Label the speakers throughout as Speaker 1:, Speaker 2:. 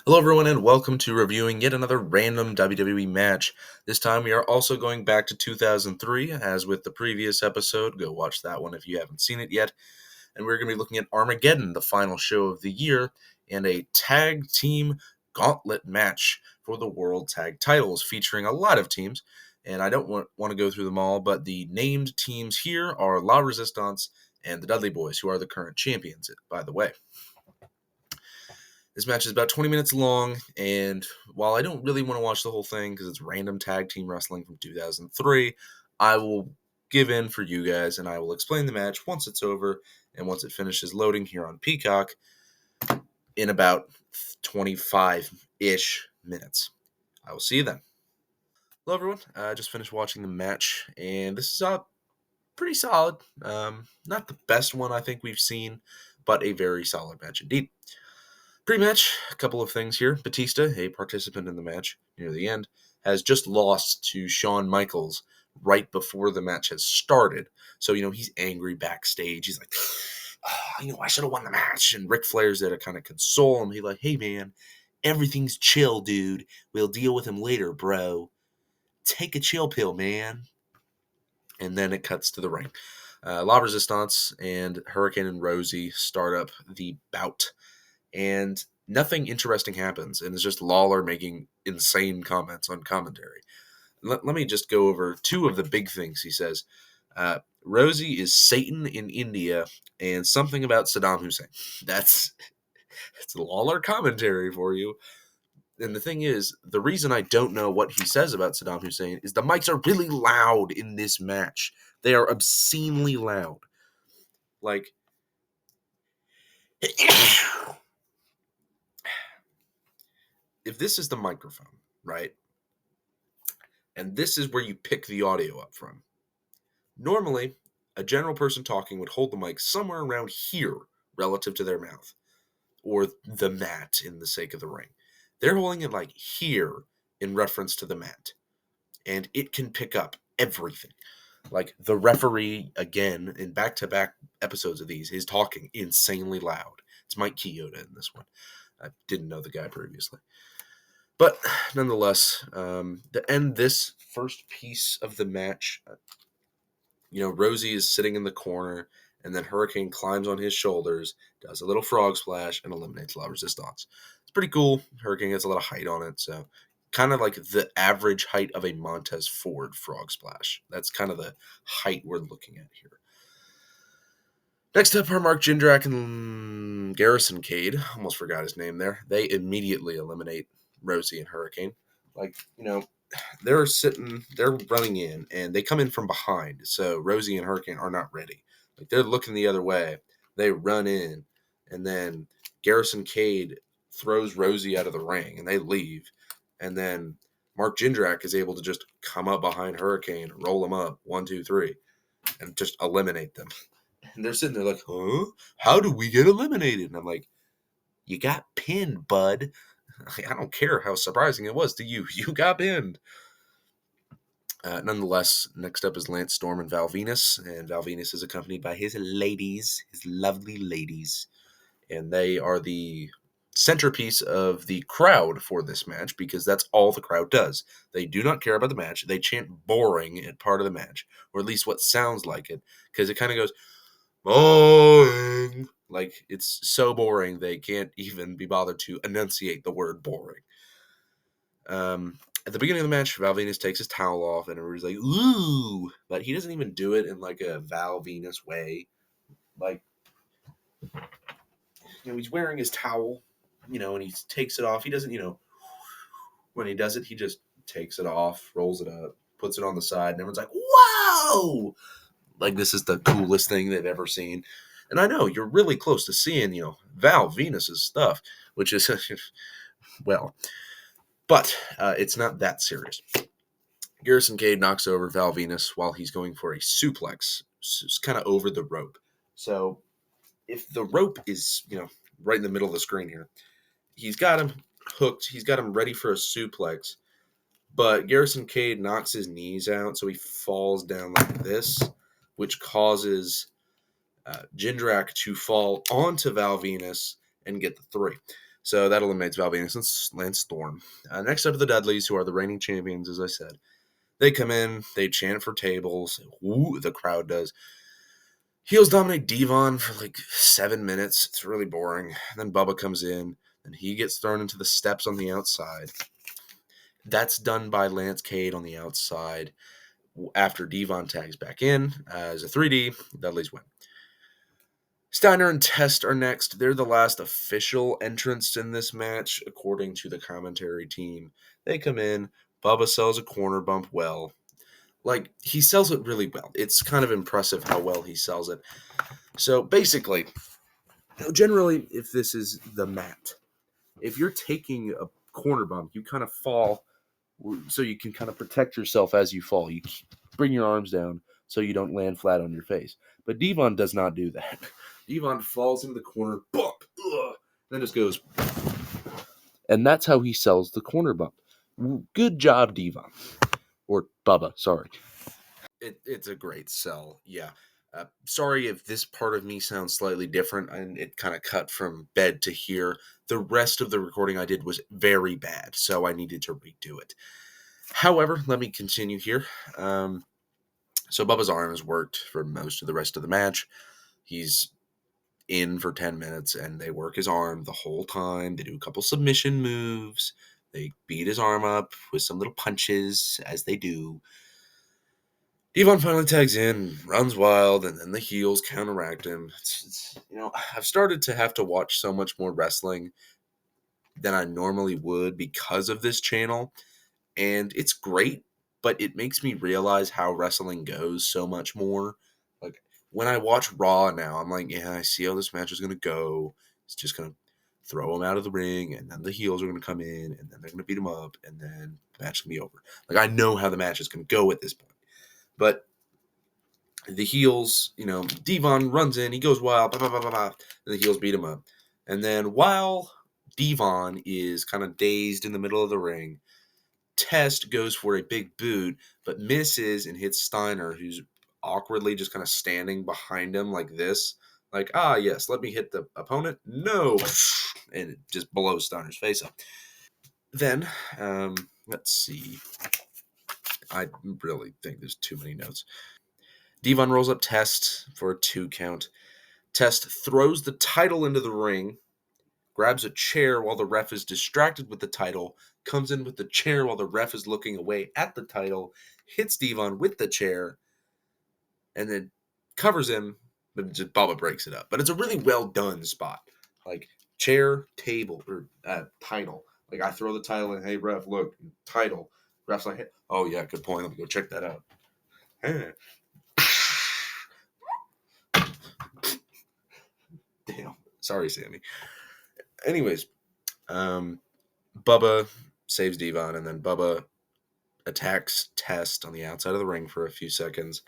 Speaker 1: Hello, everyone, and welcome to reviewing yet another random WWE match. This time, we are also going back to 2003, as with the previous episode. Go watch that one if you haven't seen it yet. And we're going to be looking at Armageddon, the final show of the year, and a Tag Team Gauntlet Match for the World Tag Titles, featuring a lot of teams. And I don't want to go through them all, but the named teams here are La Resistance and the Dudley Boys, who are the current champions, by the way. This match is about 20 minutes long, and while I don't really want to watch the whole thing because it's random tag team wrestling from 2003, I will give in for you guys, and I will explain the match once it's over and once it finishes loading here on Peacock in about 25-ish minutes. I will see you then. Hello, everyone. I just finished watching the match, and this is pretty solid. Not the best one I think we've seen, but a very solid match indeed. Pre-match, a couple of things here. Batista, a participant in the match near the end, has just lost to Shawn Michaels right before the match has started. So, he's angry backstage. He's like, I should have won the match. And Ric Flair's there to kind of console him. He's like, hey, man, everything's chill, dude. We'll deal with him later, bro. Take a chill pill, man. And then it cuts to the ring. La Resistance and Hurricane and Rosie start up the bout. And nothing interesting happens, and it's just Lawler making insane comments on commentary. Let me just go over two of the big things he says. Rosie is Satan in India, and something about Saddam Hussein. That's Lawler commentary for you. And the thing is, the reason I don't know what he says about Saddam Hussein is the mics are really loud in this match. They are obscenely loud. Like... if this is the microphone, right, and this is where you pick the audio up from, normally a general person talking would hold the mic somewhere around here relative to their mouth, or the mat in the sake of the ring. They're holding it like here in reference to the mat, and it can pick up everything. Like the referee, again, in back-to-back episodes of these, is talking insanely loud. It's Mike Chioda in this one. I didn't know the guy previously. But nonetheless, to end this first piece of the match, Rosie is sitting in the corner, and then Hurricane climbs on his shoulders, does a little frog splash, and eliminates La Resistance. It's pretty cool. Hurricane gets a lot of height on it, so kind of like the average height of a Montez Ford frog splash. That's kind of the height we're looking at here. Next up are Mark Jindrak and Garrison Cade. Almost forgot his name there. They immediately eliminate Rosie and Hurricane. They're running in, and they come in from behind, so Rosie and Hurricane are not ready. They're looking the other way. They run in, and then Garrison Cade throws Rosie out of the ring, and they leave. And then Mark Jindrak is able to just come up behind Hurricane, roll him up, 1, 2, 3, and just eliminate them. And they're sitting there like, huh? How do we get eliminated? And I'm like, you got pinned, bud. I don't care how surprising it was to you. You got pinned. Nonetheless, next up is Lance Storm and Val Venis. And Val Venis is accompanied by his lovely ladies. And they are the centerpiece of the crowd for this match because that's all the crowd does. They do not care about the match. They chant boring at part of the match, or at least what sounds like it, because it kind of goes, boring. It's so boring they can't even be bothered to enunciate the word boring. At the beginning of the match, Val Venis takes his towel off, and everybody's like, ooh! But he doesn't even do it in a Val Venis way. He's wearing his towel, and he takes it off. He doesn't, when he does it, he just takes it off, rolls it up, puts it on the side, and everyone's like, whoa! This is the coolest thing they've ever seen. And I know you're really close to seeing, Val Venis's stuff, which is, well, but it's not that serious. Garrison Cade knocks over Val Venis while he's going for a suplex. It's kind of over the rope. So if the rope is, right in the middle of the screen here, he's got him hooked. He's got him ready for a suplex. But Garrison Cade knocks his knees out, so he falls down like this, which causes Jindrak to fall onto Val Venis and get the 3. So that eliminates Val Venus and Lance Storm. Next up, the Dudleys, who are the reigning champions, as I said. They come in, they chant for tables. Ooh, the crowd does. Heels dominate Devon for like 7 minutes. It's really boring. Then Bubba comes in, and he gets thrown into the steps on the outside. That's done by Lance Cade on the outside. After Devon tags back in as a 3D, Dudleys win. Steiner and Test are next. They're the last official entrants in this match, according to the commentary team. They come in. Bubba sells a corner bump well. Like, he sells it really well. It's kind of impressive how well he sells it. So, basically, generally, if this is the mat, if you're taking a corner bump, you kind of fall so you can kind of protect yourself as you fall. You bring your arms down so you don't land flat on your face. But Devon does not do that. Devon falls into the corner, bump, then just goes. And that's how he sells the corner bump. Good job, Devon. Or Bubba, sorry. It's a great sell, yeah. Sorry if this part of me sounds slightly different and it kind of cut from bed to here. The rest of the recording I did was very bad, so I needed to redo it. However, let me continue here. So Bubba's arm has worked for most of the rest of the match. He's in for 10 minutes, and they work his arm the whole time. They do a couple submission moves. They beat his arm up with some little punches, as they do. Devon finally tags in, runs wild, and then the heels counteract him. I've started to have to watch so much more wrestling than I normally would because of this channel, and it's great, but it makes me realize how wrestling goes so much more. Like, when I watch Raw now, I'm like, yeah, I see how this match is going to go. It's just going to throw him out of the ring, and then the heels are going to come in, and then they're going to beat him up, and then the match can be over. Like, I know how the match is going to go at this point. But the heels, Devon runs in, he goes wild, and the heels beat him up. And then while Devon is kind of dazed in the middle of the ring, Test goes for a big boot, but misses and hits Steiner, who's awkwardly just kind of standing behind him like this. Like, yes, let me hit the opponent. No! And it just blows Steiner's face up. Then, let's see. I really think there's too many notes. Devon rolls up Test for a 2 count. Test throws the title into the ring, grabs a chair while the ref is distracted with the title, comes in with the chair while the ref is looking away at the title, hits Devon with the chair, and then covers him, but just Bubba breaks it up. But it's a really well done spot. Like, chair, table, or title. Like, I throw the title in, hey, ref, look, title. Ref's like, hey, oh, yeah, good point. Let me go check that out. Hey. Damn. Sorry, Sammy. Anyways, Bubba saves Devon, and then Bubba attacks Test on the outside of the ring for a few seconds.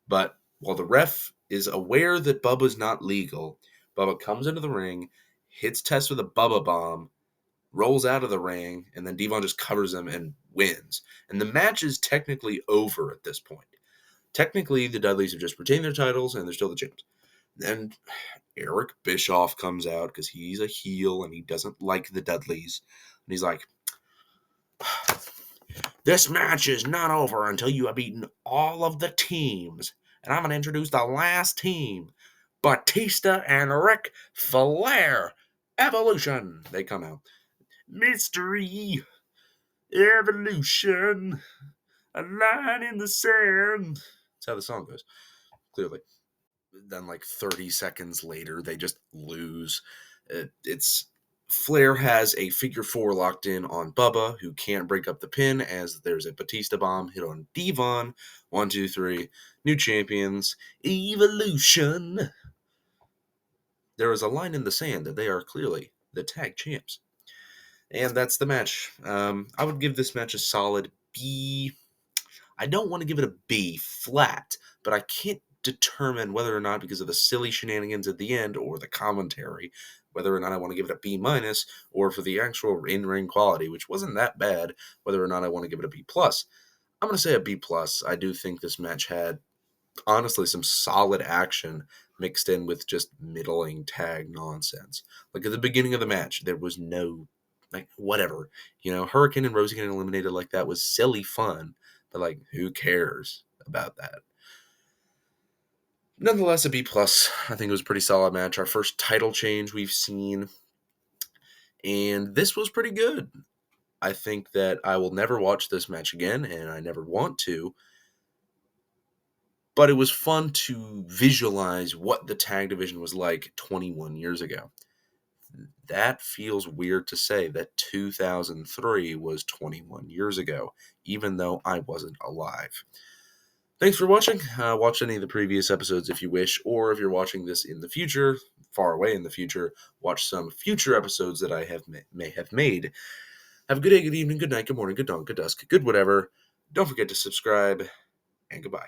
Speaker 1: But while the ref is aware that Bubba's not legal, Bubba comes into the ring, hits Test with a Bubba bomb, rolls out of the ring, and then Devon just covers him and wins. And the match is technically over at this point. Technically, the Dudleys have just retained their titles, and they're still the champs. And Eric Bischoff comes out because he's a heel and he doesn't like the Dudleys. And he's like, this match is not over until you have beaten all of the teams. And I'm going to introduce the last team, Batista and Ric Flair. Evolution. They come out. Mystery. Evolution. A line in the sand. That's how the song goes, clearly. Then, like 30 seconds later, they just lose. It's Flair has a figure 4 locked in on Bubba, who can't break up the pin as there's a Batista bomb hit on Devon. 1, 2, 3. New champions. Evolution. There is a line in the sand that they are clearly the tag champs. And that's the match. I would give this match a solid B. I don't want to give it a B flat, but I can't determine whether or not, because of the silly shenanigans at the end or the commentary, whether or not I want to give it a B minus, or for the actual in-ring quality, which wasn't that bad, whether or not I want to give it a B plus. I'm going to say a B plus. I do think this match had, honestly, some solid action. mixed in with just middling tag nonsense. Like at the beginning of the match, there was no, like, whatever. Hurricane and Rosie getting eliminated like that was silly fun, but like, who cares about that? Nonetheless, a B+. I think it was a pretty solid match. Our first title change we've seen, and this was pretty good. I think that I will never watch this match again, and I never want to, but it was fun to visualize what the tag division was like 21 years ago. That feels weird to say that 2003 was 21 years ago, even though I wasn't alive. Thanks for watching. Watch any of the previous episodes if you wish, or if you're watching this in the future, far away in the future, watch some future episodes that I may have made. Have a good day, good evening, good night, good morning, good dawn, good dusk, good whatever. Don't forget to subscribe, and goodbye.